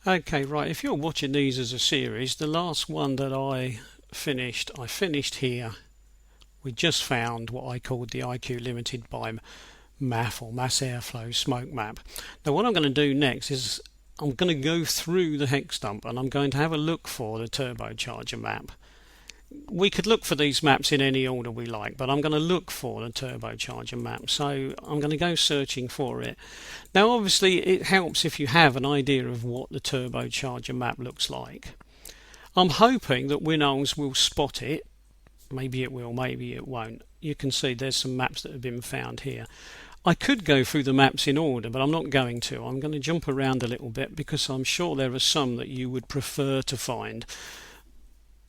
Okay, right, if you're watching these as a series, the last one that I finished here. We just found what I called the IQ limited by MAF or mass airflow smoke map. Now what I'm going to do next is I'm going to go through the hex dump and I'm going to have a look for the turbocharger map. We could look for these maps in any order we like, but I'm going to look for the turbocharger map, so I'm going to go searching for it. Now obviously it helps if you have an idea of what the turbocharger map looks like. I'm hoping that Winols will spot it. Maybe it will, maybe it won't. You can see there's some maps that have been found here. I could go through the maps in order, but I'm not going to. I'm going to jump around a little bit because I'm sure there are some that you would prefer to find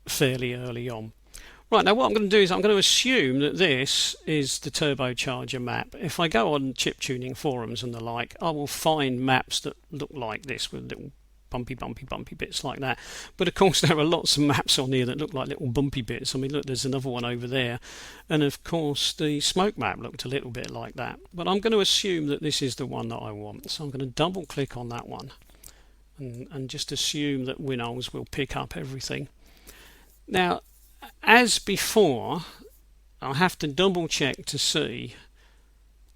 fairly early on. Right, now what I'm going to do is I'm going to assume that this is the turbocharger map. If I go on chip tuning forums and the like, I will find maps that look like this with little bumpy bits like that. But of course there are lots of maps on here that look like little bumpy bits. I mean, look, there's another one over there, and of course the smoke map looked a little bit like that. But I'm going to assume that this is the one that I want, so I'm going to double click on that one and just assume that Winols will pick up everything. Now as before, I'll have to double check to see,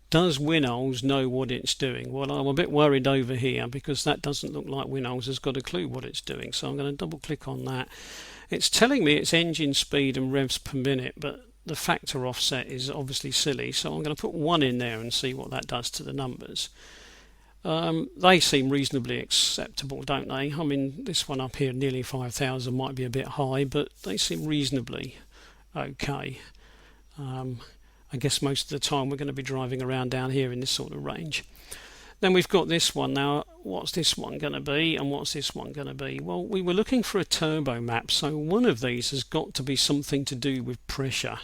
does Winols know what it's doing? Well, I'm a bit worried over here because that doesn't look like Winols has got a clue what it's doing. So I'm going to double click on that. It's telling me it's engine speed and revs per minute, but the factor offset is obviously silly. So I'm going to put 1 in there and see what that does to the numbers. They seem reasonably acceptable, don't they? I mean, this one up here, nearly 5,000, might be a bit high, but they seem reasonably okay. I guess most of the time we're going to be driving around down here in this sort of range. Then we've got this one. Now what's this one going to be and what's this one going to be? Well, we were looking for a turbo map, so one of these has got to be something to do with pressure,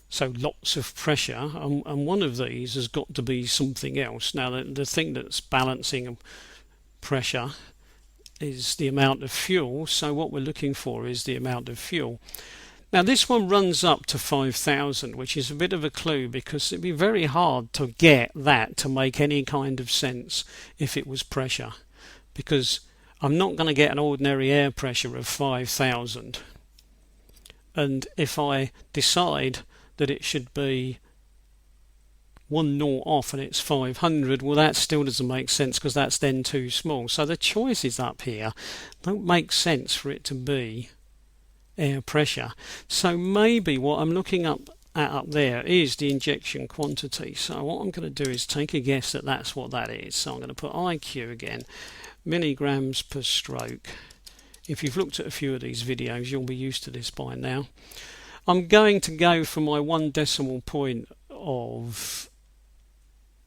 so lots of pressure, and one of these has got to be something else. Now the thing that's balancing pressure is the amount of fuel, so what we're looking for is the amount of fuel. Now this one runs up to 5,000, which is a bit of a clue because it'd be very hard to get that to make any kind of sense if it was pressure, because I'm not going to get an ordinary air pressure of 5,000, and if I decide that it should be 1 knot off and it's 500, well that still doesn't make sense because that's then too small. So the choices up here don't make sense for it to be air pressure. So maybe what I'm looking at up there is the injection quantity. So what I'm going to do is take a guess that that's what that is. So I'm going to put IQ again, milligrams per stroke. If you've looked at a few of these videos, you'll be used to this by now. I'm going to go for my 1 decimal point of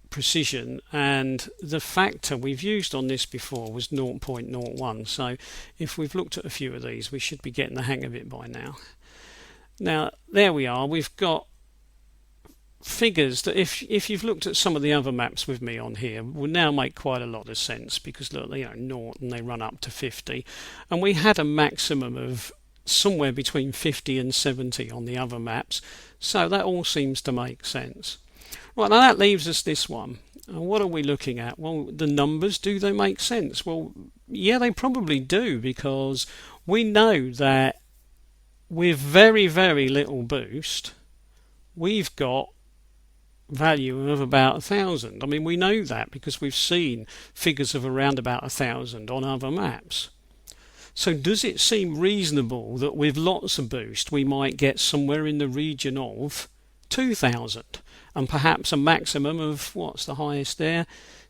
precision, and the factor we've used on this before was 0.01. So if we've looked at a few of these, we should be getting the hang of it by now. Now there we are. We've got figures that if you've looked at some of the other maps with me on here will now make quite a lot of sense, because look, you know, 0 and they run up to 50, and we had a maximum of somewhere between 50 and 70 on the other maps, so that all seems to make sense. Right, now that leaves us this one. And what are we looking at? Well, the numbers, do they make sense? Well, yeah, they probably do, because we know that with very, very little boost, we've got value of about 1,000. I mean, we know that because we've seen figures of around about 1,000 on other maps. So does it seem reasonable that with lots of boost we might get somewhere in the region of 2,000, and perhaps a maximum of, what's the highest there,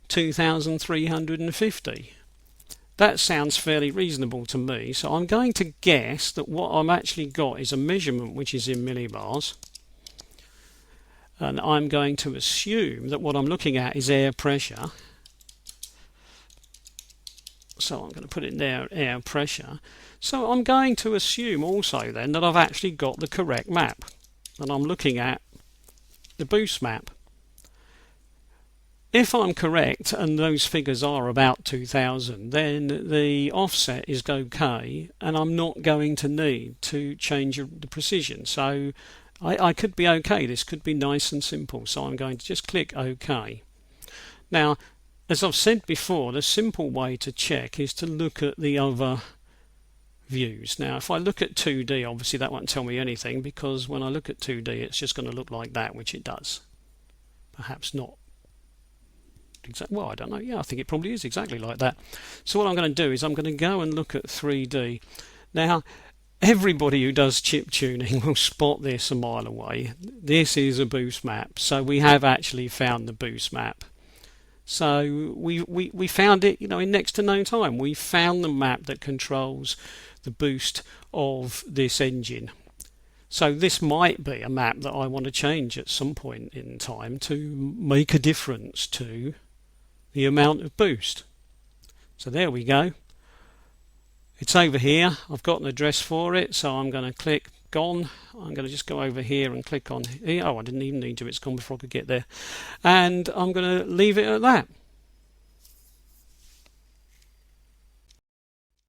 2,350? That sounds fairly reasonable to me, so I'm going to guess that what I've actually got is a measurement which is in millibars, and I'm going to assume that what I'm looking at is air pressure. So I'm going to put in there air pressure. So I'm going to assume also then that I've actually got the correct map, and I'm looking at the boost map. If I'm correct and those figures are about 2,000, then the offset is okay, and I'm not going to need to change the precision. So I could be okay. This could be nice and simple. So I'm going to just click OK. Now as I've said before, the simple way to check is to look at the other views. Now if I look at 2D, obviously that won't tell me anything, because when I look at 2D it's just going to look like that, which it does. Perhaps not exactly, well, I don't know, yeah, I think it probably is exactly like that. So what I'm going to do is I'm going to go and look at 3D. Now everybody who does chip tuning will spot this a mile away. This is a boost map, so we have actually found the boost map. So we found it, in next to no time. We found the map that controls the boost of this engine. So this might be a map that I want to change at some point in time to make a difference to the amount of boost. So there we go. It's over here. I've got an address for it, so I'm going to click gone. I'm going to just go over here and click on here. Oh, I didn't even need to. It's gone before I could get there. And I'm going to leave it at that.